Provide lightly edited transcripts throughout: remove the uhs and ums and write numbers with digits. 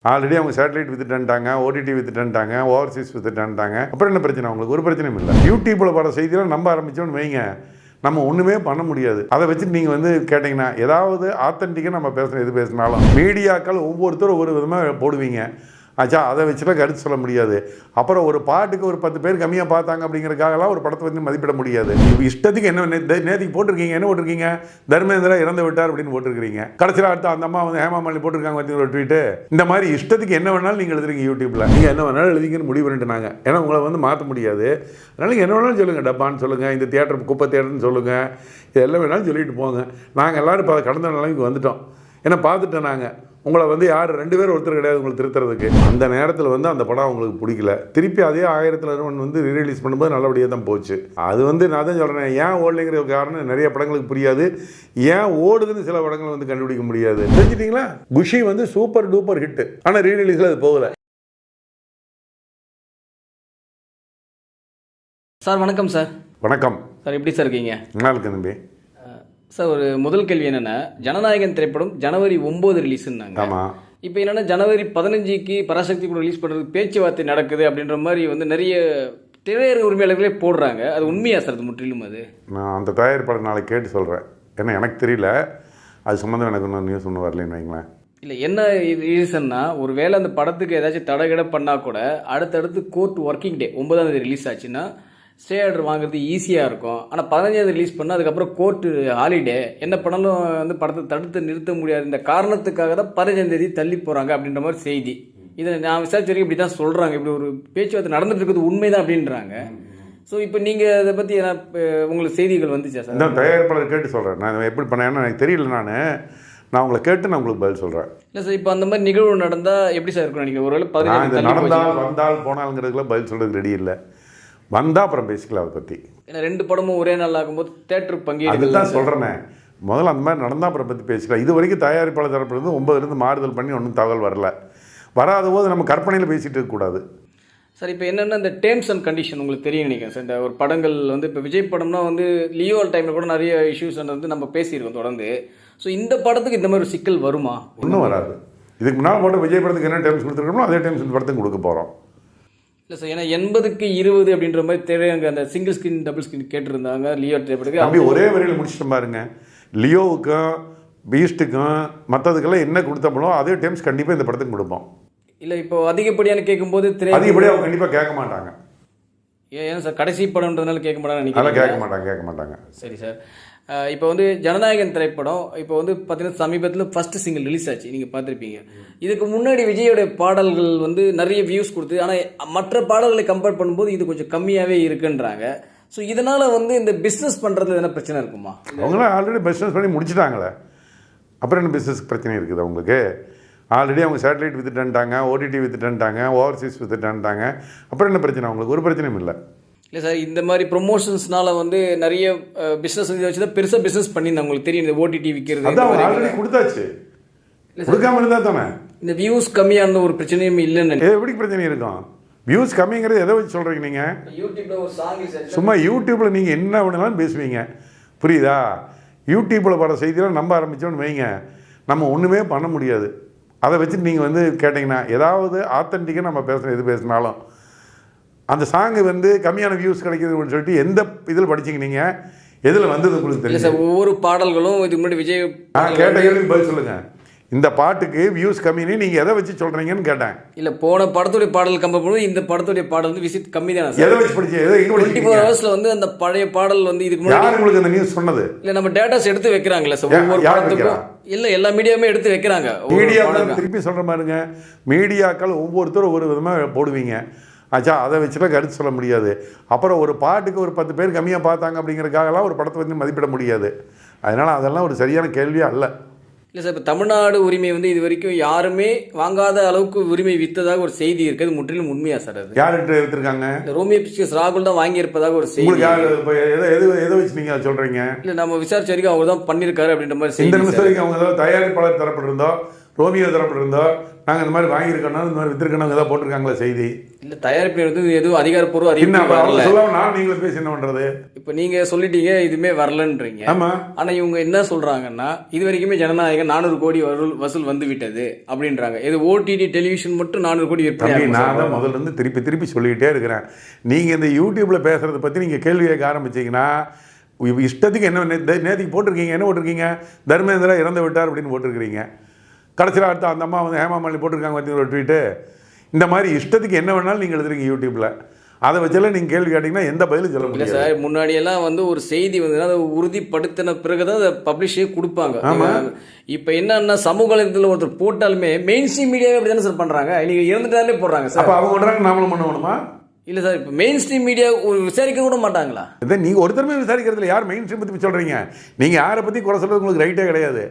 Already அவங்க satellite வித்துட்டாங்க, OTT வித்துட்டாங்க, Overseas வித்துட்டாங்க. அப்புறம் என்ன பிரச்சனை? அவங்களுக்கு ஒரு பிரச்சனையும் இல்லை. யூடியூப்ல வர செய்தியெல்லாம் நம்ப ஆரம்பிச்சோன்னு வைங்க, நம்ம ஒன்றுமே பண்ண முடியாது. அதை வச்சுட்டு நீங்கள் கேட்டிங்கன்னா ஏதாவது ஆத்தென்டிக்காக நம்ம பேசுகிற எது பேசினாலும் மீடியாக்கள் ஒவ்வொருத்தரும் ஒரு விதமாக போடுவீங்க. ஆச்சா, அதை வச்சுலாம் கருத்து சொல்ல முடியாது. அப்புறம் ஒரு பாட்டுக்கு ஒரு 10 பேர் கம்மியாக பார்த்தாங்க அப்படிங்கிறதுக்காகலாம் ஒரு படத்தை வந்து மதிப்பிட முடியாது. இஷ்டத்துக்கு என்ன நேற்றுக்கு போட்டிருக்கீங்க, என்ன போட்டிருக்கீங்க, தர்மேந்திரா இறந்து விட்டார் அப்படின்னு போட்டிருக்கீங்க. கடைசியில் அடுத்த அந்த அம்மா வந்து ஹேமாமாலினி போட்டிருக்காங்க பார்த்தீங்க ஒரு ட்வீட்டு. இந்த மாதிரி இஷ்டத்துக்கு என்ன வேணாலும் நீங்கள் எழுதுறீங்க யூடியூப்பில். நீங்கள் என்ன வேணாலும் எழுதிங்கன்னு முடிவு பண்ணிட்டுனாங்க. ஏன்னா உங்களை வந்து மாற்ற முடியாது. அதனால் நீங்கள் என்ன வேணாலும் சொல்லுங்கள், டப்பான்னு சொல்லுங்கள், இந்த தியேட்டர் குப்பை தியேட்டர்னு சொல்லுங்கள், இது எல்லாம் வேணாலும் சொல்லிட்டு போங்க. நாங்கள் எல்லோரும் இப்போ கடந்த நிலைமைக்கு வந்துட்டோம். ஏன்னா பார்த்துட்டோம். நாங்கள் உங்களை வந்து யார் 2 பேர் ஒருத்தர் கிடையாது உங்களை திருத்துறதுக்கு. அந்த நேரத்தில் வந்து அந்த படம் அவங்களுக்கு பிடிக்கல. திருப்பி அதே 1001 வந்து ரீரிலீஸ் பண்ணும்போது நல்லபடியாக தான் போச்சு. அது வந்து நான் தான் சொல்கிறேன், ஏன் ஓடலைங்கிற காரணம் நிறைய படங்களுக்கு புரியாது. ஏன் ஓடுதுன்னு சில படங்கள் வந்து கண்டுபிடிக்க முடியாது. தெரிஞ்சிட்டிங்களா? குஷி வந்து சூப்பர் டூப்பர் ஹிட். ஆனால் ரீரிலீஸில் அது போகலை. சார் வணக்கம். சார் வணக்கம் சார், எப்படி சார் இருக்கீங்க? நல்லா இருக்கு தம்பி. சார், ஒரு முதல் கேள்வி என்னென்னா, ஜனநாயகன் திரைப்படம் ஜனவரி 9 ரிலீஸ்னாங்க. ஆமாம். இப்போ என்னென்னா ஜனவரி 15க்கு பராசக்தி கூட ரிலீஸ் பண்ணுறதுக்கு பேச்சுவார்த்தை நடக்குது அப்படின்ற மாதிரி வந்து நிறைய திரையரங்க உரிமையாளர்களே போடுறாங்க. அது உண்மையா சார்? அது முற்றிலும் அது நான் அந்த தயாரிப்பாளர் நாளைக்கு கேட்டு சொல்கிறேன். ஏன்னா எனக்கு தெரியல, அது சம்மந்தம் எனக்கு இன்னும் நியூஸ் ஒன்று வரலன்னு வைங்களேன். இல்லை, என்ன ரீசன்னா, ஒரு வேளை அந்த படத்துக்கு ஏதாச்சும் தடகிட பண்ணால் கூட அடுத்தடுத்து கோர்ட் ஒர்க்கிங் டே 9ஆம் தேதி ரிலீஸ் ஆச்சுன்னா ஸ்டே ஆர்டர் வாங்குறது ஈஸியாக இருக்கும். ஆனால் 15ஆம் ரிலீஸ் பண்ணால் அதுக்கப்புறம் கோர்ட்டு ஹாலிடே, என்ன பண்ணாலும் வந்து படத்தை தடுத்து நிறுத்த முடியாது. இந்த காரணத்துக்காக தான் 15ஆம் தேதி தள்ளி போகிறாங்க அப்படின்ற மாதிரி செய்தி. இதை நான் விசாரிச்ச வரைக்கும் இப்படி தான் சொல்கிறாங்க. இப்படி ஒரு பேச்சுவார்த்தை நடந்துட்டு இருக்கிறது உண்மைதான் அப்படின்றாங்க. ஸோ இப்போ நீங்கள் அதை பற்றி என்ன உங்களுக்கு செய்திகள் வந்துச்சா சார்? இந்த தயாரிப்பாளர் கேட்டு சொல்கிறேன். நான் எப்படி பண்ணேன்னு எனக்கு தெரியல. நான் உங்களை கேட்டு நான் உங்களுக்கு பதில் சொல்கிறேன். இல்லை சார், இப்போ அந்த மாதிரி நிகழ்வு நடந்தால் எப்படி சார் இருக்கும் நினைக்கிறேன்? ஒருவேளை 15 நடந்தால் வந்தால் போனாலுங்கிறதுக்குலாம் பதில் சொல்கிறதுக்கு ரெடி இல்லை. வந்தால் அப்புறம் பேசிக்கலாம் அதை பற்றி. ஏன்னா 2 படமும் ஒரே நாள் ஆகும்போது தேட்டர் பங்கேற்று அதுதான் சொல்கிறேனே. முதல்ல அந்த மாதிரி நடந்தால் அப்புறம் பற்றி பேசிக்கலாம். இது வரைக்கும் தயாரிப்பாளர் தரப்புலேருந்து 9 மாறுதல் பண்ணி ஒன்றும் தகவல் வரல. வராத போது நம்ம கற்பனையில் பேசிகிட்டு இருக்கக்கூடாது. சார், இப்போ என்னென்னா இந்த டேர்ம்ஸ் அண்ட் கண்டிஷன் உங்களுக்கு தெரியும் நினைக்கிறேன் சார். இந்த ஒரு படங்கள் வந்து இப்போ விஜய் படம்னா வந்து லியோ டைமில் கூட நிறைய இஷ்யூஸ் வந்து நம்ம பேசியிருக்கோம் தொடர்ந்து. ஸோ இந்த படத்துக்கு இந்த மாதிரி ஒரு சிக்கல் வருமா? ஒன்றும் வராது. இதுக்கு முன்னால் போட்ட விஜய் படத்துக்கு என்ன டேர்ம்ஸ் கொடுத்துருக்கோமோ அதே டேர்ம்ஸ் இந்த படத்துக்கு கொடுக்க போகிறோம். இல்லை சார், ஏன்னா 80க்கு 20 அப்படின்ற மாதிரி தேவையாங்க அந்த சிங்கிள் ஸ்கிரீன் டபுள் ஸ்கிரீன் கேட்டிருந்தாங்க லியோ திரைப்படத்துக்கு. அப்படி ஒரே வரையில் முடிச்சுட்டு பாருங்க. லியோவுக்கும் பீஸ்ட்டுக்கும் மற்றதுக்கெல்லாம் என்ன கொடுத்தோம்னோ அதே டேர்ம்ஸ் கண்டிப்பாக இந்த படத்துக்கு கொடுப்போம். இல்லை, இப்போ அதிகப்படியான கேட்கும்போது அதிகப்படியாக அவங்க கண்டிப்பாக கேட்க மாட்டாங்க. ஏன் சார், கடைசி படம்ன்றதுனால கேட்க மாட்டாங்க? அதெல்லாம் கேட்க மாட்டாங்க. சரி சார். இப்போ வந்து ஜனநாயகன் திரைப்படம் இப்போ வந்து பார்த்தீங்கன்னா சமீபத்தில் ஃபஸ்ட்டு சிங்கிள் ரிலீஸ் ஆச்சு, நீங்கள் பார்த்துருப்பீங்க. இதுக்கு முன்னாடி விஜயோடைய பாடல்கள் வந்து நிறைய வியூஸ் கொடுத்து, ஆனால் மற்ற பாடல்களை கம்பேர் பண்ணும்போது இது கொஞ்சம் கம்மியாகவே இருக்குன்றாங்க. ஸோ இதனால் வந்து இந்த பிஸ்னஸ் பண்ணுறதுல எதனா பிரச்சனை இருக்குமா? அவங்களாம் ஆல்ரெடி பிஸ்னஸ் பண்ணி முடிச்சிட்டாங்களே, அப்புறம் என்ன பிஸ்னஸ் பிரச்சனை இருக்குது அவங்களுக்கு? ஆல்ரெடி அவங்க சேட்டலைட் வித்துட்டாங்க, ஓடிடி வித்துட்டாங்க, ஓவர்சீஸ் வித்துட்டாங்க. அப்புறம் என்ன பிரச்சனை? அவங்களுக்கு ஒரு பிரச்சனையும் இல்லை. இல்லை சார், இந்த மாதிரி ப்ரொமோஷன்ஸ்னால வந்து நிறைய பிஸ்னஸ் இதை வச்சு தான் பெருசாக பிஸ்னஸ் பண்ணியிருந்தாங்க. உங்களுக்கு தெரியும், இந்த ஓடிடி விற்கிறது அதான் ஆல்ரெடி கொடுத்தாச்சு. கொடுக்காம இருந்தால் தானே இந்த வியூஸ் கம்மியான ஒரு பிரச்சனையும் இல்லைன்னு. எப்படி பிரச்சனை இருக்கும்? வியூஸ் கம்மிங்கிறது எதை வச்சு சொல்கிறீங்க நீங்கள்? யூடியூப்பில் ஒரு சாங் சும்மா யூடியூப்பில் நீங்கள் என்ன வேணுனாலும் பேசுவீங்க, புரியுதா? யூடியூப்பில் வர செய்தியெல்லாம் நம்ப ஆரம்பித்தோன்னு வைங்க, நம்ம ஒன்றுமே பண்ண முடியாது. அதை வச்சுட்டு நீங்கள் கேட்டிங்கன்னா ஏதாவது ஆத்தென்டிக்காக நம்ம பேசுகிற எது பேசினாலும் அந்த சாங்கு வந்து கம்மியான வியூஸ் கிடைக்குதுன்னு சொல்லிட்டு எந்த இதில் படிச்சிங்க நீங்கள்? எதில் வந்தது உங்களுக்கு தெரியல சார். ஒவ்வொரு பாடல்களும் இதுக்கு முன்னாடி விஜய் கேட்ட கேள்விக்கு பதில் சொல்லுங்கள். இந்த பாட்டுக்கு வியூஸ் கம்மின்னு நீங்கள் எதை வச்சு சொல்கிறீங்கன்னு கேட்டேன். இல்லை, போன படத்துடைய பாடல் கம்பேர் பண்ணும்போது இந்த படத்துடைய பாடல் வந்து விசிட் கம்மி தானே சார்? எதை வச்சு படிச்சு 24 ஹவர்ஸில் வந்து அந்த பழைய பாடல் வந்து இதுக்கு முன்னாடி யார் உங்களுக்கு அந்த நியூஸ் சொன்னது? இல்லை, நம்ம டேட்டாஸ் எடுத்து வைக்கிறாங்களே சார் ஒவ்வொரு படத்துக்கும். இல்லை, எல்லா மீடியாவுமே எடுத்து வைக்கிறாங்க. மீடியா திருப்பி சொல்கிற மாதிரிங்க, மீடியாக்கள் ஒவ்வொருத்தரும் ஒரு விதமாக போடுவீங்க. ஆச்சா, அதை வச்சுலாம் கருத்து சொல்ல முடியாது. அப்புறம் ஒரு பாட்டுக்கு ஒரு 10 பேர் கம்மியாக பார்த்தாங்க அப்படிங்கிறதுக்காகலாம் ஒரு படத்தை வந்து மதிப்பிட முடியாது. அதனால் அதெல்லாம் ஒரு சரியான கேள்வியாக அல்ல. இல்லை சார், இப்போ தமிழ்நாடு உரிமை வந்து இது வரைக்கும் யாருமே வாங்காத அளவுக்கு உரிமை விற்றதாக ஒரு செய்தி இருக்குது. முற்றிலும் உண்மையா சார்? அது யார்கிட்ட விற்றுருக்காங்க? ரோமியோ பிக்சர்ஸ் ராகுல் தான் வாங்கியிருப்பதாக ஒரு செய்தி. எதை வச்சு நீங்கள் சொல்கிறீங்க? இல்லை, நம்ம விசாரிச்ச வரைக்கும் அவங்க தான் பண்ணியிருக்காரு அப்படின்ற மாதிரி செய்தி. இந்த நிமிஷம் வரைக்கும் அவங்க ஏதாவது தயாரிப்பாளர் தரப்பட்டிருந்தோ ரோமியோ தரப்பில் இருந்தோ நாங்கள் இந்த மாதிரி வாங்கியிருக்கோம் இந்த மாதிரி வித்திருக்கணும் ஏதாவது போட்டிருக்காங்களா செய்தி? இல்லை, தயாரிப்பு வந்து எதுவும் அதிகாரப்பூர்வ என்ன அறிவிப்பு வரல. சொல்லாம நான் நீங்களும் பேசி என்ன பண்ணுறது? இப்போ நீங்கள் சொல்லிட்டீங்க இதுவுமே வரலன்றீங்க. ஆமாம். ஆனால் இவங்க என்ன சொல்கிறாங்கன்னா இது வரைக்குமே ஜனநாயகம் 400 கோடி வசூல் வந்து விட்டது அப்படின்றாங்க. இது ஓடிடி டெலிவிஷன் மட்டும் 400 கோடி விற்பனை. நான் தான் முதல்ல இருந்து திருப்பி சொல்லிக்கிட்டே இருக்கிறேன். நீங்கள் இந்த யூடியூப்பில் பேசுகிறத பற்றி நீங்கள் கேள்வி கேட்க ஆரம்பிச்சிங்கன்னா இஷ்டத்துக்கு என்ன நேற்றுக்கு போட்டிருக்கீங்க, என்ன போட்டிருக்கீங்க, தர்மேந்திரா இறந்து விட்டார் அப்படின்னு போட்டிருக்கிறீங்க. கடைசியில் அடுத்த அந்த அம்மா வந்து ஹேமா மாலினி போட்டிருக்காங்க பார்த்தீங்கன்னா ஒரு ட்வீட்டு. இந்த மாதிரி இஷ்டத்துக்கு என்ன வேணாலும் நீங்கள் எழுதுறீங்க யூடியூப்பில். அதை வச்செல்லாம் நீங்கள் கேள்வி கேட்டிங்கன்னா எந்த பதிலும் சொல்ல முடியாது. இல்லை சார், முன்னாடியெல்லாம் வந்து ஒரு செய்தி வந்து அதை உறுதிப்படுத்தின பிறகு தான் அதை பப்ளிஷே கொடுப்பாங்க. இப்போ என்னன்னா சமூக வலைதளத்தில் ஒருத்தர் போட்டாலுமே மெயின் ஸ்ட்ரீம் மீடியாவே அப்படி தானே சார் பண்ணுறாங்க. நீங்கள் இறந்துட்டாலே போடுறாங்க சார். அப்போ அவங்க பண்ணுறாங்க, நாமளும் பண்ணணுமா? இல்லை சார், இப்போ மெயின் ஸ்ட்ரீம் மீடியா விசாரிக்க கூட மாட்டாங்களா? இதை நீங்கள் ஒருத்தருமே விசாரிக்கிறதுல யார் மெயின் ஸ்ட்ரீம் பற்றி சொல்கிறீங்க? நீங்கள் யாரை பற்றி குறை சொல்கிறது உங்களுக்கு ரைட்டே கிடையாது.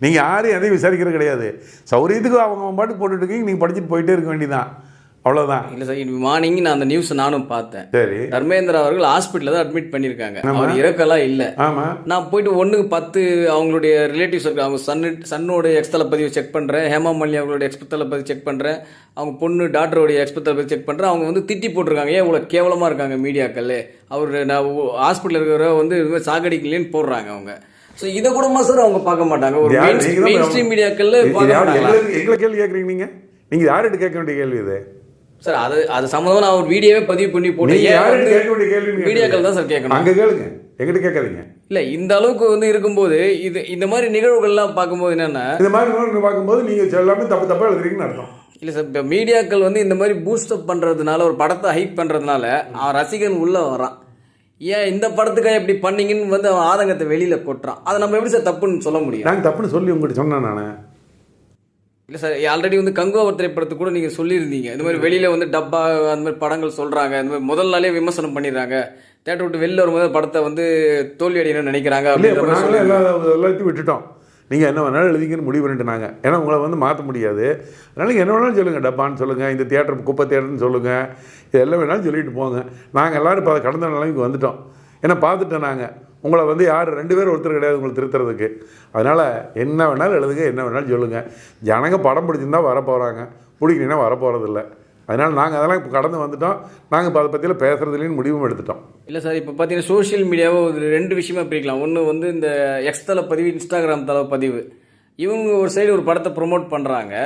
நீங்கள் யாரும் எதையும் விசாரிக்கிறது கிடையாது. சௌரியத்துக்கு அவங்க பாட்டுக்கு போட்டுட்டு இருக்கீங்க, நீங்கள் படிச்சுட்டு போயிட்டே இருக்க வேண்டியதான், அவ்வளோதான். இல்லை சார், இன்னைக்கு மார்னிங் நான் அந்த நியூஸ் நானும் பார்த்தேன். சரி, தர்மேந்திரா அவர்கள் ஹாஸ்பிட்டலில் தான் அட்மிட் பண்ணியிருக்காங்க. அவர் இறக்கலாம் இல்லை. ஆமாம். நான் போயிட்டு 1-10 அவங்களுடைய ரிலேட்டிவ்ஸ் இருக்கு, அவங்க சன்னோட எக்ஸ்தல பதிவு செக் பண்ணுறேன், ஹேமா மாலினி அவங்களுடைய எக்ஸ்பத்தல பதிவு செக் பண்ணுறேன், அவங்க பொண்ணு டாக்டருடைய எக்ஸ்பத்தல பதிவு செக் பண்ணுறேன். அவங்க வந்து திட்டி போட்டிருக்காங்க, ஏன் இவ்வளோ கேவலமாக இருக்காங்க மீடியாக்கள், அவர் நான் ஹாஸ்பிட்டலில் இருக்கிற வந்து இதுமாதிரி சாகடிக்கலன்னு போடுறாங்க அவங்க. ஸோ இதை கூடமா சார் அவங்க பார்க்க மாட்டாங்க? ஒரு மெயின் ஸ்ட்ரீம் மீடியாக்கள் எங்களை கேள்வி கேட்குறீங்க நீங்கள் யார்கிட்ட கேட்க வேண்டிய கேள்வி இது சார்? அது சம்மந்தமாக நான் ஒரு வீடியோவே பதிவு பண்ணி போட்டேன். யார்கிட்ட கேட்க வேண்டிய கேள்வி மீடியாக்கள் தான் சார் கேட்கணும். அங்கே கேளுங்க, எங்கிட்ட கேட்காதீங்க. இல்லை, இந்த அளவுக்கு வந்து இருக்கும்போது இந்த மாதிரி நிகழ்வுகள்லாம் பார்க்கும்போது என்னென்னா, இந்த மாதிரி நிகழ்வுகள் பார்க்கும்போது நீங்கள் எல்லாமே தப்பாக எழுதுறீங்கன்னு அர்த்தம். இல்லை சார், இப்போ மீடியாக்கள் வந்து இந்த மாதிரி பூஸ்டப் பண்ணுறதுனால, ஒரு படத்தை ஹைப் பண்ணுறதுனால ரசிகன் உள்ளே வரான். ஏன் இந்த படத்துக்காக எப்படி பண்ணீங்கன்னு வந்து அவன் ஆதங்கத்தை வெளியில் கொட்டுறான். அதை நம்ம எப்படி சார் தப்புன்னு சொல்ல முடியும்? நாங்கள் தப்புன்னு சொல்லி உங்கள்கிட்ட சொன்னேன் நான். இல்லை சார், ஆல்ரெடி வந்து கங்கோவர் திரைப்படத்துக்கு கூட நீங்கள் சொல்லியிருந்தீங்க, இந்த மாதிரி வெளியில் வந்து டப்பா அந்த மாதிரி படங்கள் சொல்கிறாங்க, இந்த மாதிரி முதல் நாளே விமர்சனம் பண்ணிடுறாங்க, தேட்டர் விட்டு வெளில வரும்போது படத்தை வந்து தோல்வி அடையணும்னு நினைக்கிறாங்க. எல்லாத்தையும் விட்டுட்டோம். நீங்கள் என்ன வேணாலும் எழுதிங்கன்னு முடிவு பண்ணிட்டு நாங்கள், ஏன்னா உங்களை வந்து மாற்ற முடியாது. அதனால் என்ன வேணாலும் சொல்லுங்கள், டப்பான்னு சொல்லுங்கள், இந்த தியேட்டர் குப்பை தியேட்டர்னு சொல்லுங்கள், இது எல்லாம் வேணாலும் சொல்லிட்டு போங்க. நாங்கள் எல்லோரும் இப்போ கடந்த நிலைமைக்கு வந்துட்டோம். ஏன்னா பார்த்துட்டோம் நாங்கள் உங்களை வந்து யார் 2 பேர் ஒருத்தர் கிடையாது உங்களை திருத்துறதுக்கு. அதனால் என்ன வேணாலும் எழுதுங்க, என்ன வேணாலும் சொல்லுங்கள். ஜனங்க படம் பிடிச்சிருந்தா வரப்போகிறாங்க, பிடிக்கலன்னா வரப்போகிறதில்ல. அதனால் நாங்கள் அதெல்லாம் இப்போ கடந்து வந்துட்டோம். நாங்கள் இப்போ அதை பற்றியில் பேசுகிறதுலேயும் முடிவும் எடுத்துட்டோம். இல்லை சார், இப்போ பார்த்தீங்கன்னா சோஷியல் மீடியாவை ஒரு 2 விஷயமா பிரிக்கலாம். ஒன்று வந்து இந்த எக்ஸ் தள பதிவு, இன்ஸ்டாகிராம் தள பதிவு. இவங்க ஒரு சைடு ஒரு படத்தை ப்ரொமோட் பண்ணுறாங்க.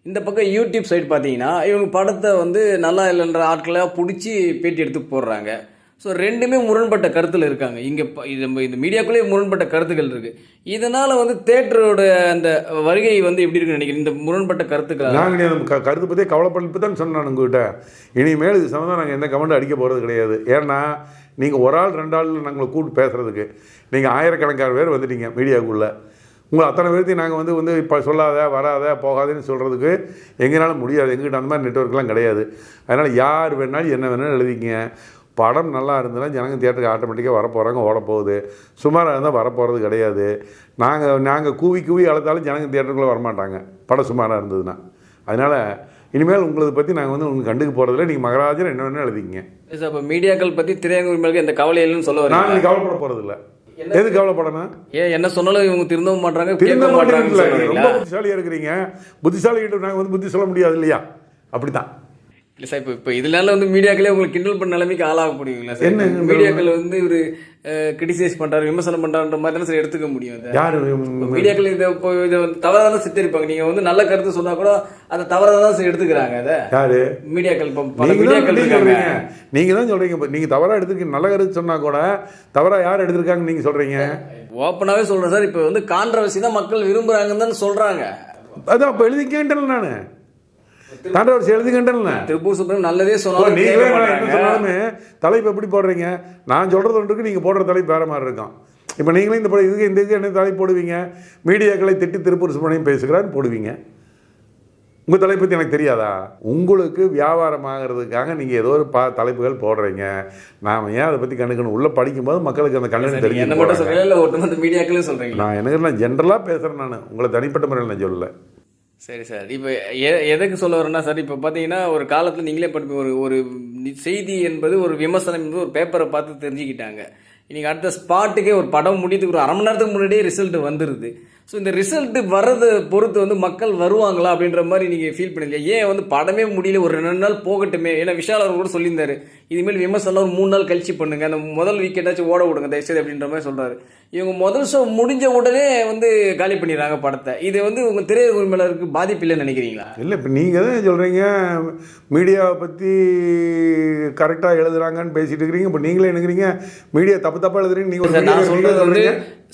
இந்த பக்கம் யூடியூப் சைடு பார்த்தீங்கன்னா இவங்க படத்தை வந்து நல்லா இல்லைன்ற ஆட்களாக பிடிச்சி பேட்டி எடுத்து போடுறாங்க. ஸோ ரெண்டுமே முரண்பட்ட கருத்தில் இருக்காங்க. இங்கே இந்த மீடியாக்குள்ளேயே முரண்பட்ட கருத்துக்கள் இருக்குது. இதனால் வந்து தேட்டரோட அந்த வருகை வந்து எப்படி இருக்குன்னு நினைக்கிறேன், இந்த முரண்பட்ட கருத்துக்கள். நாங்கள் கருத்து பற்றி கவலைப்பட்டு தான் சொன்னேன் உங்கள்கிட்ட. இனிமேல் இது சம்மந்தம் நாங்கள் எந்த கமெண்ட் அடிக்க போகிறது கிடையாது. ஏன்னா நீங்கள் ஒரு ஆள் 2 ஆள் நாங்களை கூப்பிட்டு பேசுகிறதுக்கு நீங்கள் ஆயிரக்கணக்கான பேர் வந்துட்டீங்க மீடியாவுக்குள்ளே. உங்களை அத்தனை பேர்த்தையும் நாங்கள் வந்து இப்போ சொல்லாத வராத போகாதுன்னு சொல்கிறதுக்கு எங்களால் முடியாது. எங்கள்கிட்ட அந்த மாதிரி நெட்வொர்க்லாம் கிடையாது. அதனால் யார் வேணாலும் என்ன வேணாலும் எழுதிங்க. படம் நல்லா இருந்ததுன்னா ஜனங்க தியேட்டருக்கு ஆட்டோமேட்டிக்காக வரப்போகிறாங்க, ஓடப்போகுது. சுமாராக இருந்தால் வரப்போகிறது கிடையாது. நாங்கள் கூவி அழுத்தாலும் ஜனங்க தியேட்டருக்குள்ளே வரமாட்டாங்க படம் சுமாராக இருந்ததுன்னா. அதனால் இனிமேல் உங்களை பற்றி நாங்கள் வந்து உங்களுக்கு கண்டுக்க போகிறதில்ல. நீங்கள் மகராஜர் என்ன வேணாலும் எழுதிங்க. சார், இப்போ மீடியாக்கள் பற்றி திரையரங்குகளுக்கு எந்த கவலை இல்லைன்னு சொல்ல வரேன். நான் கவலைப்பட போகிறதில்ல. எது கவலைப்படணும்? என்ன சொன்னாலும் இவங்க திருந்தவும் மாட்டாங்க, திருந்த மாட்டாங்க. ரொம்ப புத்திசாலியாக இருக்கிறீங்க. புத்திசாலிகிட்ட நாங்கள் வந்து புத்தி சொல்ல முடியாது இல்லையா? அப்படி தான். இல்லை சார், இப்போ இதனால வந்து மீடியாக்களே உங்களுக்கு கிண்டல் பண்ண நிலைமைக்கு ஆளாகப்படுவீங்களா சார்? என்ன மீடியாக்கள் வந்து ஒரு கிரிட்டிசைஸ் பண்ணுறாரு, விமர்சனம் பண்ணுறான்ற மாதிரி தானே சார் எடுத்துக்க முடியும். யார் மீடியாக்கள் இதை தவறாக தான் சித்தரிப்பாங்க. நீங்கள் வந்து நல்ல கருத்து சொன்னால் கூட அதை தவறாக தான் சார் எடுத்துக்கிறாங்க. அதை யார் மீடியாக்கள் மீடியாக்கள் இருக்காங்க. நீங்கள் தான் சொல்கிறீங்க. நீங்கள் தவறாக எடுத்துருக்கீங்க. நல்ல கருத்து சொன்னால் கூட தவறாக யார் எடுத்திருக்காங்கன்னு நீங்கள் சொல்கிறீங்க. ஓப்பனாகவே சொல்கிறேன் சார், இப்போ வந்து கான்ட்ரவர்சி தான் மக்கள் விரும்புகிறாங்கன்னு தான் சொல்கிறாங்க. அதான் அப்போ எழுதிக்கேன்ட்டேன் நான். கான்ட்ரவர்சி எழுதிக்கிட்டேன்ல. திருப்பூர் சுப்ரமணியம் நல்லதே சொன்னாலும் நீங்களே சொன்னாலுமே தலைப்பு எப்படி போடுறீங்க? நான் சொல்கிறது ஒன்றுக்கு நீங்கள் போடுற தலைப்பு வேறு மாதிரி இருக்கும். இப்போ நீங்களே இதுக்கு என்ன தலைப்பு போடுவீங்க? மீடியாக்களை திட்டி திருப்பூர் சுப்ரமணியம் பேசுகிறான்னு போடுவீங்க. உங்கள் தலைப்பு பற்றி எனக்கு தெரியாதா? உங்களுக்கு வியாபாரம் ஆகிறதுக்காக நீங்கள் ஏதோ ஒரு தலைப்புகள் போடுறீங்க. நாம் ஏன் அதை பற்றி கண்டுக்கணும்? உள்ளே படிக்கும்போது மக்களுக்கு அந்த கண்டென்ட் தெரியும். என்ன மட்டும் சொல்லல, ஒட்டுமொத்த மீடியாக்களே சொல்கிறீங்க. நான் எனக்கு ஜென்ரலாக பேசுகிறேன். நான் உங்களை தனிப்பட்ட முறையில் நான் சொல்லலை. சரி சார், இப்போ எதுக்கு சொல்ல வரேன்னா சார், இப்போ பார்த்தீங்கன்னா ஒரு காலத்தில் நீங்களே ஒரு செய்தி என்பது, ஒரு விமர்சனம் என்பது ஒரு பேப்பரை பார்த்து தெரிஞ்சுக்கிட்டாங்க. இன்றைக்கி அடுத்த ஸ்பாட்டுக்கே ஒரு படம் முடியதுக்கு ஒரு 1/2 மணி நேரத்துக்கு முன்னாடியே ரிசல்ட் வந்துடுது. ஸோ இந்த ரிசல்ட் வர்றதை பொறுத்து வந்து மக்கள் வருவாங்களா அப்படின்ற மாதிரி நீங்கள் ஃபீல் பண்ணீங்க. ஏன் வந்து படமே முடியல, ஒரு 2 நாள் போகட்டுமே. ஏன்னா விஷால் அவர் கூட சொல்லியிருந்தாரு, இதுமாரி விமர்சனம் ஒரு 3 நாள் கழிச்சு பண்ணுங்க, அந்த முதல் வீக்கெண்டாச்சும் ஓட விடுங்க தயவுசெய்து அப்படின்ற மாதிரி சொல்கிறாரு. இவங்க முதல் ஷோ முடிஞ்ச உடனே வந்து காலி பண்ணிடுறாங்க படத்தை. இது வந்து உங்கள் திரையுரிமையாளருக்கு பாதிப்பு இல்லைன்னு நினைக்கிறீங்களா? இல்லை, இப்போ நீங்கள் தான் சொல்கிறீங்க மீடியாவை பற்றி கரெக்டாக எழுதுறாங்கன்னு பேசிகிட்டு இருக்கிறீங்க. இப்போ நீங்களே நினைக்கிறீங்க மீடியா தப்பாக எழுதுறீங்க. நீங்கள் நான் சொல்கிறது வந்து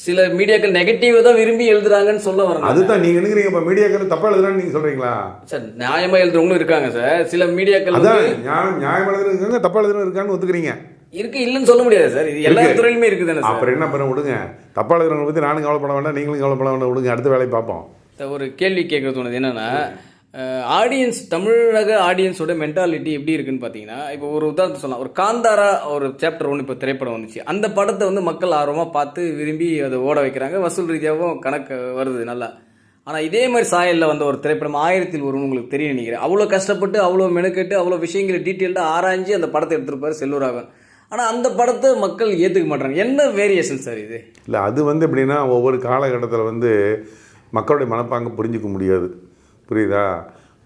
சில மீடியாக்கள் நெகட்டிவ் தான் விரும்பி எழுதுறாங்கன்னு சொல்ல வரேன். அதுதான் நீங்கள் நினைக்கிறீங்க. இப்போ மீடியாக்கள் தப்பாக எழுதுறான்னு நீங்கள் சொல்கிறீங்களா? சார் நியாயமாக எழுதுறவங்களும் இருக்காங்க சார். சில மீடியாக்கள் அதான் நியாயம் எழுதுறதுங்க, தப்பாக எழுதுறது இருக்கான்னு ஒத்துக்கிறீங்க. இருக்கு, இல்லைன்னு சொல்ல முடியாது சார். இது எல்லா துறையிலுமே இருக்குது தானே சார். அப்புறம் என்ன பண்ண விடுங்க, தப்பாக எழுதுறவங்களை பற்றி நானும் கவலைப்பட வேண்டாம், நீங்களும் கவலைப்பட வேண்டாம், விடுங்க, அடுத்த வேலையை பார்ப்போம். ஒரு கேள்வி கேட்க தோணுது என்னன்னா, ஆடியன்ஸ் தமிழக ஆடியன்ஸோட மென்டாலிட்டி எப்படி இருக்குன்னு பார்த்தீங்கன்னா, இப்போ ஒரு உதாரணத்தை சொல்லலாம். ஒரு காந்தாரா ஒரு சாப்டர் 1 இப்போ திரைப்படம் வந்துச்சு. அந்த படத்தை வந்து மக்கள் ஆர்வமாக பார்த்து விரும்பி அதை ஓட வைக்கிறாங்க, வசூல் ரீதியாகவும் கணக்கு வருது நல்லா. ஆனால் இதே மாதிரி சாயலில் வந்த ஒரு திரைப்படம் 1000ல் ஒருவன் உங்களுக்கு தெரியும் நினைக்கிறேன். அவ்வளோ கஷ்டப்பட்டு அவ்வளோ மெனக்கெட்டு அவ்வளோ விஷயங்களை டீட்டெயில்டாக ஆராய்ஞ்சு அந்த படத்தை எடுத்திருப்பார் செல்வராகவன். ஆனால் அந்த படத்தை மக்கள் ஏற்றுக்க மாட்டாங்க. என்ன வேரியேஷன் சார் இது? இல்லை, அது வந்து எப்படின்னா ஒவ்வொரு காலகட்டத்தில் வந்து மக்களுடைய மனப்பாங்க புரிஞ்சிக்க முடியாது, புரியுதா?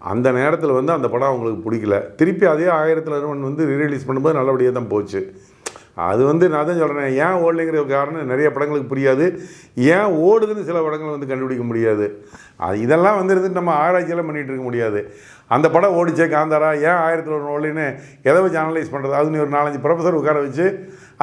அந்த நேரத்தில் வந்து அந்த படம் அவங்களுக்கு பிடிக்கல, திருப்பி அதே 1000ல் ஒருவன் வந்து ரீரிலீஸ் பண்ணும்போது நல்லபடியாக தான் போச்சு. அது வந்து நான் தான் சொல்கிறேன், ஏன் ஓடலைங்கிற காரணம் நிறைய படங்களுக்கு புரியாது, ஏன் ஓடுதுன்னு சில படங்கள் வந்து கண்டுபிடிக்க முடியாது. இதெல்லாம் வந்து இருந்துட்டு நம்ம ஆராய்ச்சியெல்லாம் பண்ணிகிட்டு இருக்க முடியாது. அந்த படம் ஓடிச்சே காந்தாரா ஏன் 1000ல் ஒருவன் ஓடலைன்னு எதை வச்சு அனலைஸ் பண்ணுறது? அது நீ ஒரு 4-5 ப்ரொஃபஸர் உட்கார வச்சு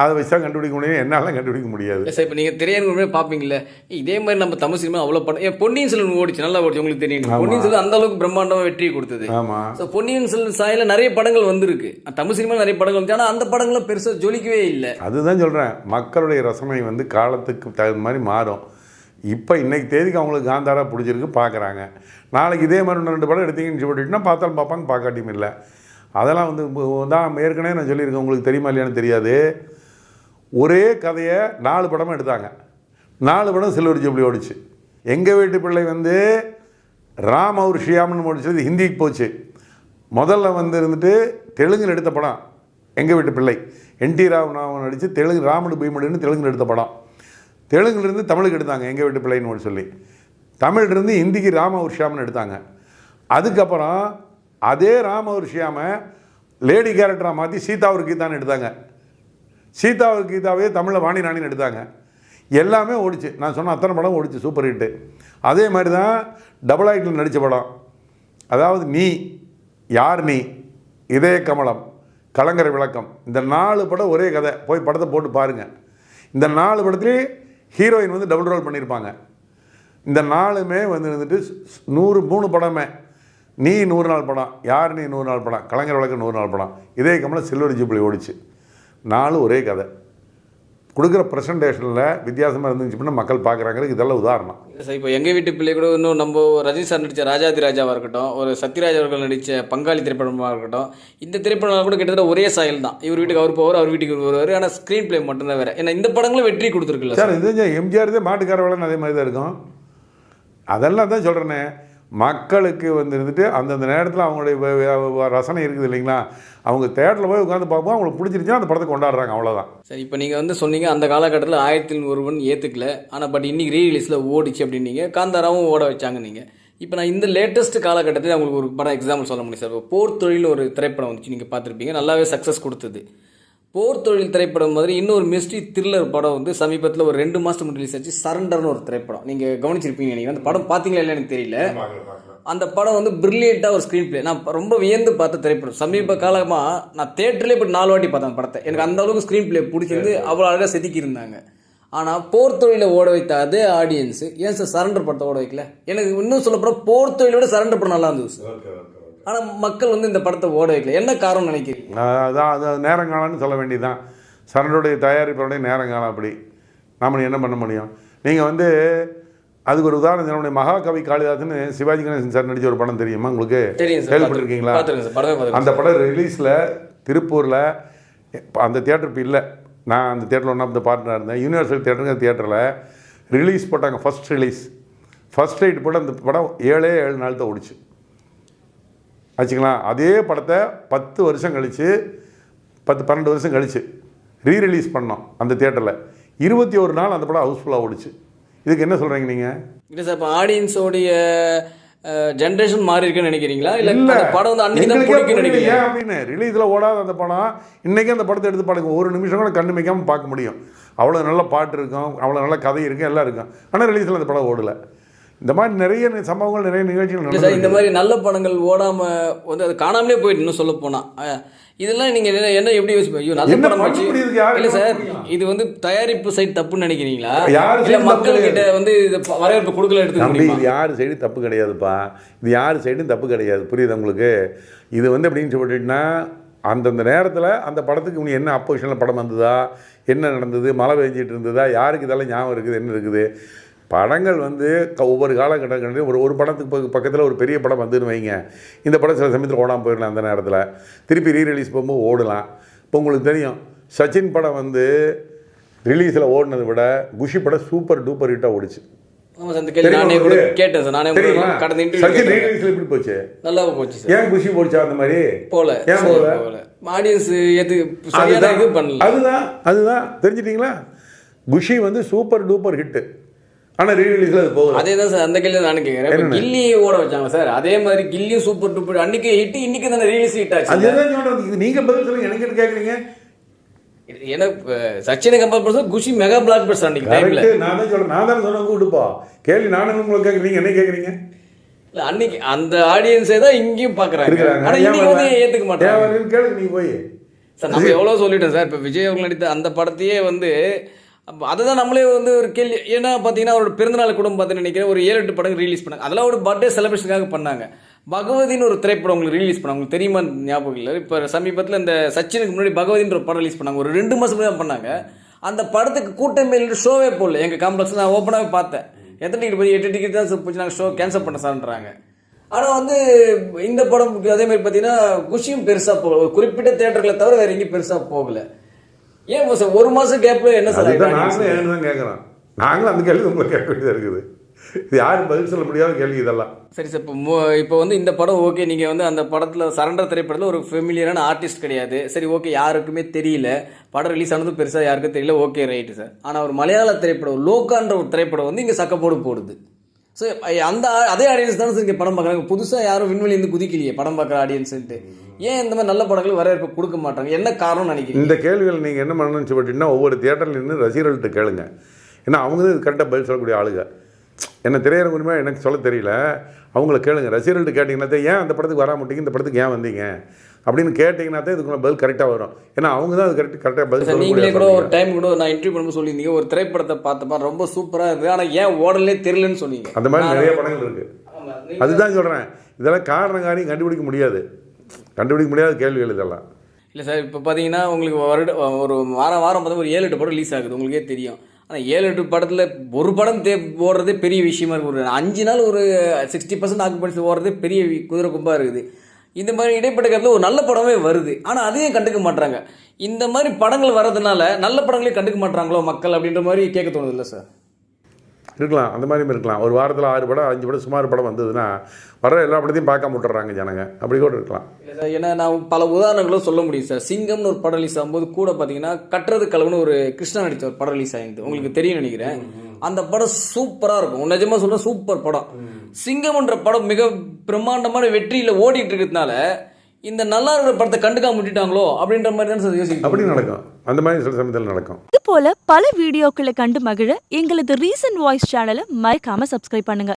அதை வச்சு தான் கண்டுபிடிக்க முடியும், என்னாலாம் கண்டுபிடிக்க முடியாது. சார் இப்போ நீங்கள் திரையரங்குமே பார்ப்பீங்களே, இதே மாதிரி நம்ம தமிழ் சினிமா அவ்வளோ படம் பொன்னியின் செல்வன் ஓடிச்சு, நல்லா ஓடிச்சு, உங்களுக்கு தெரியும். பொன்னியின் செல்வன் அந்த அளவுக்கு பிரம்மாண்டமாக வெற்றி கொடுத்தது. ஆமாம். ஸோ பொன்னியின் செல்வன் சாயலில் நிறைய படங்கள் வந்திருக்கு, தமிழ் சினிமா நிறைய படங்கள் வந்துச்சு. ஆனால் அந்த படங்களும் பெருசாக ஜொலிக்கவே இல்லை. அதுதான் சொல்கிறேன், மக்களுடைய ரசனை வந்து காலத்துக்கு தகுந்த மாதிரி மாறும். இப்போ இன்றைக்கி தேதிக்கு அவங்களுக்கு காந்தாரா பிடிச்சிருக்கு, பார்க்குறாங்க. நாளைக்கு இதே மாதிரி 2 படம் எடுத்தீங்கன்னு சொல்லிட்டுனா பார்த்தாலும் பார்ப்பாங்க, பார்க்காட்டியும் இல்லை. அதெல்லாம் வந்து தான் ஏற்கனவே நான் சொல்லியிருக்கேன், உங்களுக்கு தெரியுமா இல்லையான்னு தெரியாது. ஒரே கதையை 4 படமும் எடுத்தாங்க, 4 படம் சில்வர் ஜூப்ளி ஓடிச்சு. எங்கள் வீட்டு பிள்ளை வந்து ராம் அவர் ஷியாம்னு ஓடிச்சது ஹிந்திக்கு போச்சு. முதல்ல வந்து இருந்துட்டு தெலுங்கில் எடுத்த படம் எங்கள் வீட்டு பிள்ளை, என்டி ராமன் நடித்து தெலுங்கு ராமனு பீமடுன்னு தெலுங்கில் எடுத்த படம். தெலுங்குலேருந்து தமிழுக்கு எடுத்தாங்க எங்கள் வீட்டு பிள்ளைன்னு சொல்லி. தமிழ்லேருந்து ஹிந்திக்கு ராம ஒரு ஷியாம்னு எடுத்தாங்க. அதுக்கப்புறம் அதே ராம ஒரு ஷியாமை லேடி கேரக்டராக மாற்றி சீதா ஒரு கீதான்னு எடுத்தாங்க. சீதா ஒரு கீதாவே தமிழில் வாணி ராணின்னு எடுத்தாங்க. எல்லாமே ஓடிச்சு, நான் சொன்ன அத்தனை படம் ஓடிச்சு, சூப்பர் ஹிட்டு. அதே மாதிரி தான் டபுள் ஆக்டில் நடித்த படம், அதாவது நீ யார் நீ, இதய கமலம், கலங்கரை விளக்கம், இந்த 4 படம் ஒரே கதை. போய் படத்தை போட்டு பாருங்கள். இந்த 4 படத்துலேயே ஹீரோயின் வந்து டபுள் ரோல் பண்ணியிருப்பாங்க. இந்த 4மே வந்து இருந்துட்டு 3 படமே. நீ 100 நாள் படம், யார் நீ 100 நாள் படம், கலைஞர் விளக்கம் 100 நாள் படம், இதே கமலம் சில்வர் ஜூப்ளி ஓடிச்சு. 4 ஒரே கதை. கொடுக்குற ப்ரெசன்டேஷனில் வித்தியாசமாக இருந்துச்சுன்னா மக்கள் பார்க்குறாங்க. இதெல்லாம் உதாரணம் சார். இப்போ எங்கள் வீட்டு பிள்ளை கூட இன்னும் நம்ம ரஜினி சார் நடித்த ராஜாதி ராஜாவாக இருக்கட்டும், ஒரு சத்யராஜ் அவர்கள் நடித்த பங்காளி திரைப்படமாக இருக்கட்டும், இந்த திரைப்படம் கூட கிட்டத்தட்ட ஒரே சாயல் தான். இவர் வீட்டுக்கு அவர் போவார், அவர் வீட்டுக்கு வருவார். ஆனால் ஸ்க்ரீன் பிளே மட்டும்தான் வேறு. ஏன்னா இந்த படங்களும் வெற்றி கொடுத்துருக்குல்ல சார். இது எம்ஜிஆர் தான் மாட்டுக்கார வேலைன்னு அதே மாதிரி தான் இருக்கும். அதெல்லாம் தான் சொல்கிறேனே, மக்களுக்கு வந்து இருந்துட்டு அந்தந்த நேரத்தில் அவங்களுடைய ரசனை இருக்குது இல்லைங்களா, அவங்க தேட்டரில் போய் உட்காந்து பார்ப்போம், அவங்களுக்கு பிடிச்சிருச்சுன்னா அந்த படத்தை கொண்டாடுறாங்க, அவ்வளோதான். சரி, இப்போ நீங்கள் வந்து சொன்னீங்க அந்த காலகட்டத்தில் 1000ல் ஒருவன் ஏற்றுக்கல, ஆனால் பட் இன்றைக்கி ரீரிலீஸில் ஓடிச்சு அப்படின்னீங்க, காந்தாராவும் ஓட வச்சாங்க நீங்கள். இப்போ நான் இந்த லேட்டஸ்ட் காலகட்டத்தில் உங்களுக்கு ஒரு படம் எக்ஸாம்பிள் சொல்ல முடியும் சார். போர் தொழில் ஒரு திரைப்படம் வந்துச்சு, நீங்கள் பார்த்துருப்பீங்க, நல்லாவே சக்ஸஸ் கொடுத்தது. போர் தொழில் திரைப்படம் மாதிரி இன்னொரு மிஸ்ட்ரி த்ரில்லர் படம் வந்து சமீபத்தில் ஒரு 2 மாதத்துக்கு ரிலீஸ் ஆச்சு, சரண்டர்னு ஒரு திரைப்படம். நீங்கள் கவனிச்சிருப்பீங்க, நீங்கள் அந்த படம் பார்த்தீங்களா இல்லை எனக்கு தெரியல. அந்த படம் வந்து பிரில்லியண்ட்டாக ஒரு ஸ்க்ரீன் பிளே, நான் ரொம்ப வியந்து பார்த்த திரைப்படம். சமீப காலமாக நான் தேட்டர்லேயே போய் 4 வாட்டி பார்த்தேன் அந்த படத்தை. எனக்கு அந்த அளவுக்கு ஸ்க்ரீன் பிளே பிடிச்சிருந்து அவ்வளோ அழகாக செதுக்கியிருந்தாங்க. ஆனால் போர் தொழிலை ஓட வைத்த அதே ஆடியன்ஸு ஏன் சார் சரண்டர் படத்தை ஓட வைக்கல? எனக்கு இன்னும் சொல்லப்போனால் போர் தொழிலோட சரண்டர் படம் நல்லா இருந்தது சார். ஆனால் மக்கள் வந்து இந்த படத்தை ஓட வைக்கல, என்ன காரணம் நினைக்கிறீங்க? அதான் அது நேரங்காலம்னு சொல்ல வேண்டியதுதான். சரண்டருடைய தயாரிப்போடைய நேரங்காலம் அப்படி, நாம் என்ன பண்ண முடியும்? நீங்கள் வந்து அதுக்கு ஒரு உதாரணம், என்னுடைய மகாகவி காளிதாசன் சிவாஜி கணேசன் சார் நடித்த ஒரு படம் தெரியுமா உங்களுக்கு? கேள்விப்பட்டிருக்கீங்களா? அந்த படம் ரிலீஸில் திருப்பூரில் அந்த தியேட்டர் இப்போ இல்லை, நான் அந்த தியேட்டரில் ஒன் ஆஃப் த பார்ட்னராக இருந்தேன். யூனிவர்சல் தியேட்டருங்க தியேட்டரில் ரிலீஸ் போட்டாங்க, ஃபஸ்ட் ரிலீஸ், ஃபஸ்ட் நைட் போட்டு அந்த படம் 7 நாள் தான் ஓடிச்சு ஆச்சுங்களா. அதே படத்தை 10 வருஷம் கழித்து 10-12 வருஷம் கழித்து ரீரிலீஸ் பண்ணோம் அந்த தியேட்டரில். 21 நாள் அந்த படம் ஹவுஸ்ஃபுல்லாக ஓடிச்சு. இதுக்கு என்ன சொல்கிறீங்க நீங்கள்? இல்லை சார், இப்போ ஆடியன்ஸோடைய ஜென்ரேஷன் மாறி இருக்குன்னு நினைக்கிறீங்களா? இல்லை படம் வந்து அன்னைக்கு தான் எங்களுக்கே பிடிக்குன்னு புரியல நினைக்கிறீங்க? ஏன் அப்படின்னு. ரிலீஸில் ஓடாத அந்த படம் இன்றைக்கி அந்த படத்தை எடுத்து பாருங்க, ஒரு நிமிஷம் கூட கண்ணு வைக்காமல் பார்க்க முடியும். அவ்வளோ நல்ல பாட்டு இருக்கும், அவ்வளோ நல்ல கதை இருக்கும், எல்லாம் இருக்கும். ஆனால் ரிலீஸில் அந்த படம் ஓடலை. இந்த மாதிரி நிறைய சம்பவங்கள், நிறைய நிகழ்ச்சிகள் இல்லை சார், இந்த மாதிரி நல்ல படங்கள் ஓடாமல் வந்து அது காணாமலே போயிட்டு இன்னும் சொல்ல போனால் இதெல்லாம் நீங்கள் என்ன எப்படி யோசிப்பீங்க? ஐயோ நல்ல என்ன படம் பண்ண வச்சு முடியுது? யாருக்கு இல்லை சார், பண்ண முடியும்? இது வந்து தயாரிப்பு சைடு தப்புன்னு நினைக்கிறீங்களா? யாரு இல்லை side மக்கள் தப்பு கிட்ட வந்து இது வரவேற்பு கொடுக்கல எடுத்துக்க தம்பி, முடியுமா? இது யார் சைடு தப்பு கிடையாதுப்பா. இது யார் சைடும் தப்பு கிடையாது. புரியுது உங்களுக்கு? இது வந்து எப்படின்னு சொல்லிட்டுன்னா, அந்தந்த நேரத்தில் அந்த படத்துக்கு இவங்க என்ன அப்போசிஷனில் படம் வந்ததா, என்ன நடந்தது, மழை பெஞ்சிட்டு இருந்ததா, யாருக்கு இதெல்லாம் ஞாபகம் இருக்குது, என்ன இருக்குது. படங்கள் வந்து ஒவ்வொரு காலகட்டங்களையும் ஒரு படத்துக்கு பக்கத்தில் ஒரு பெரிய படம் வந்துன்னு வைங்க, இந்த படம் சில சமயத்தில் ஓடாமல் போயிடலாம். அந்த நேரத்தில் திருப்பி ரீரிலீஸ் போகும்போது ஓடலாம். இப்போ உங்களுக்கு தெரியும், சச்சின் படம் வந்து ரிலீஸில் ஓடினதை விட குஷி படம் சூப்பர் டூப்பர் ஹிட்டாக ஓடிச்சு. ஆமாம் சார், இந்த கேள்வி நானே கூட கேட்டேன் சார். நானே தெரியுமா? கடந்த சச்சின் இன்டர்வியூ ரீரிலீஸில் எப்படி போச்சு? நல்லா போச்சு சார். ஏன் குஷி போச்சா அந்த மாதிரி? போல ஏன் போகல? ஆடியன்ஸ் சரியான இது பண்ணல. அதுதான் தெரிஞ்சிட்டிங்களா? குஷி வந்து சூப்பர் டூப்பர் ஹிட்டு, ஆனால் ரீரிலீஸில் அது போகல. அதே தான் சார், அந்த கேள்வி நானும் கேட்குறேன். கில்லி ஓட வச்சாங்க சார், அதே மாதிரி கில்லியும் சூப்பர் டூப்பர் அன்னைக்கு ஹிட், இன்னைக்கு தானே ரிலீஸ் ஹிட் ஆச்சு. அதுதான் சொல்றது. இது நீங்கள் பதில் சொல்லுங்க, எனக்கு என்ன கேட்குறீங்க? ஏன்னா சச்சினை கம்பேர் பண்ண குஷி மெகா பிளாக் பஸ்டர் அன்னைக்கு டைம்ல. நான் தான் சொல்றேன், நான் தானே சொன்னேன் கூட்டுப்பா. கேள்வி நானும் உங்களுக்கு கேட்குறீங்க, என்ன கேட்குறீங்க? இல்ல அன்னைக்கு அந்த ஆடியன்ஸே தான் இங்கேயும் பாக்குறாங்க, ஆனா இன்னைக்கு வந்து ஏத்துக்க மாட்டாங்க. கேளுங்க நீங்க போய் சார். நம்ம எவ்வளவு சொல்லிட்டோம் சார். இப்ப விஜய் அவங்க நடித்த அந்த படத்தையே வந்து அதுதான் நம்மளே வந்து ஒரு கேள்வி. ஏன்னா பார்த்தீங்கன்னா அவரோட பிறந்தநாள் கூட பார்த்தீங்கன்னு நினைக்கிறேன் ஒரு 7-8 படம் ரிலீஸ் பண்ணாங்க. அதெல்லாம் ஒரு பர்த்டே செலிப்ரேஷனுக்காக பண்ணாங்க. பகவதின்னு ஒரு திரைப்படம் உங்களுக்கு ரிலீஸ் பண்ணாங்க, உங்களுக்கு தெரியுமா ஞாபகம் இல்லை. இப்போ சமீபத்தில் இந்த சச்சினுக்கு முன்னாடி பகவதின்ற ஒரு படம் ரிலீஸ் பண்ணாங்க, ஒரு 2 மாதம் தான் பண்ணாங்க. அந்த படத்துக்கு கூட்டமே இல்லை, ஷோவே போடல. எங்கள் காம்ப்ளெக்ஸ் நான் ஓப்பனாகவே பார்த்தேன். எத்தனை டிக்கெட் போய் 8 டிக்கெட் தான் போச்சு, நாங்கள் ஷோ கேன்சல் பண்ண சார்ன்றாங்க. ஆனால் வந்து இந்த படம் அதே மாதிரி பார்த்தீங்கன்னா குஷியும் பெருசாக போகல, ஒரு குறிப்பிட்ட தேட்டர்களை தவிர வேறு எங்கேயும் பெருசாக போகல. ஏன் சார் ஒரு மாதம் கேப்பில் என்ன சார்? நாங்களும் தான் கேட்குறோம். நாங்களும் அந்த கேள்வி உங்களை கேட்க வேண்டியதாக இருக்குது. இது யாரும் பதில் சொல்ல முடியாத கேள்வி இதெல்லாம். சரி சார், இப்போ வந்து இந்த படம் ஓகே, நீங்கள் வந்து அந்த படத்தில் சரண்டர் திரைப்படத்தில் ஒரு ஃபெமிலியரான ஆர்டிஸ்ட் கிடையாது. சரி ஓகே, யாருக்குமே தெரியல, படம் ரிலீஸ் ஆனது பெருசாக யாருக்கும் தெரியல, ஓகே ரைட்டு சார். ஆனால் ஒரு மலையாள திரைப்படம் லோக்கான்ற ஒரு திரைப்படம் வந்து இங்கே சக்கப்போடு போடுது. ஸோ அந்த அதே ஆடியன்ஸ் தானே சார் இங்கே படம் பார்க்குறாங்க. புதுசாக யாரும் விண்வெளியிலேருந்து குதிக்கலையே படம் பார்க்குற ஆடியன்ஸுன்ட்டு. ஏன் இந்த மாதிரி நல்ல படங்கள் வரவேற்பு கொடுக்க மாட்டாங்க? என்ன காரணம் நினைக்கிறீங்க? இந்த கேள்விகள் நீங்கள் என்ன பண்ணணும்னு சொல்லிட்டீங்கன்னா, ஒவ்வொரு தியேட்டரில் நின்று ரசிகர்கள்ட்ட கேளுங்க. ஏன்னா அவங்க தான் இது கரெக்டாக பதில் சொல்லக்கூடிய ஆளுங்க. என்ன திரையரங்க உரிமை எனக்கு சொல்ல தெரியல, அவங்கள கேளுங்க. ரசிகர்கள்ட்ட கேட்டிங்கன்னா ஏன் அந்த படத்துக்கு வர மாட்டீங்க, இந்த படத்துக்கு ஏன் வந்தீங்க அப்படின்னு கேட்டிங்கன்னா தான் இதுக்குள்ள பதில் கரெக்டாக வரும். ஏன்னா அவங்க தான் அது கரெக்டாக பதில் சொல்ல. நீங்களே கூட ஒரு டைம் கூட நான் இன்டர்வியூ பண்ணும்போது சொல்லியிருந்தீங்க, ஒரு திரைப்படத்தை பார்த்தப்ப ரொம்ப சூப்பராக இருக்குது, ஆனால் ஏன் ஓடலே தெரியலன்னு சொன்னீங்க. அந்த மாதிரி நிறைய படங்கள் இருக்குது. அதுதான் சொல்கிறேன், இதெல்லாம் காரணம் கண்டுபிடிக்க முடியாது கேள்விகள் இதெல்லாம். இல்லை சார், இப்போ பார்த்தீங்கன்னா உங்களுக்கு ஒரு வாரம் பார்த்தா ஒரு 7-8 படம் ரிலீஸ் ஆகுது, உங்களுக்கே தெரியும். ஆனால் 7-8 படத்தில் ஒரு படம் ஓடுறதே பெரிய விஷயமா இருக்குது. ஒரு 5 நாள் ஒரு 60% ஆக்குபன்சி ஓடுறதே பெரிய குதிரை கும்பாக இருக்குது. இந்த மாதிரி இடைப்பட்ட காலத்தில் ஒரு நல்ல படமே வருது, ஆனால் அதையும் கண்டுக்க மாட்டாங்க. இந்த மாதிரி படங்கள் வர்றதுனால நல்ல படங்களே கண்டுக்க மாட்டாங்களோ மக்கள் அப்படின்ற மாதிரி கேட்க தோணுது இல்லை சார்? இருக்கலாம், அந்த மாதிரியும் இருக்கலாம். ஒரு வாரத்தில் 6 படம் 5 படம் சுமார் படம் வந்ததுன்னா வர எல்லா படத்தையும் பார்க்க விட்டுறாங்க ஜனங்க, அப்படி கூட இருக்கலாம். இல்லை சார், ஏன்னா நான் பல உதாரணங்களும் சொல்ல முடியும் சார். சிங்கம்னு ஒரு படம் ரிலீஸ் ஆகும்போது கூட பார்த்தீங்கன்னா கட்டுறது கலவுன்னு ஒரு கிருஷ்ணா நடித்த ஒரு படம் ரிலீஸ் ஆகிருது, உங்களுக்கு தெரியும் நினைக்கிறேன். அந்த படம் சூப்பராக இருக்கும், நிஜமாக சொல்கிறேன், சூப்பர் படம். சிங்கம்ன்ற படம் மிக பிரம்மாண்டமான வெற்றியில் ஓடிட்டு இருக்கிறதுனால இந்த நல்லா இருக்கிற படத்தை கண்டுக்காம விட்டுட்டாங்களோ அப்படின்ற மாதிரி தான் சார் யோசிக்கும். அப்படி நடக்கும், அந்த மாதிரி சில சமயத்தில் நடக்கும். இது போல பல வீடியோக்களை கண்டு மகிழ எங்களது ரீசன்ட் வாய்ஸ் சேனலை மறக்காம சப்ஸ்கிரைப் பண்ணுங்க.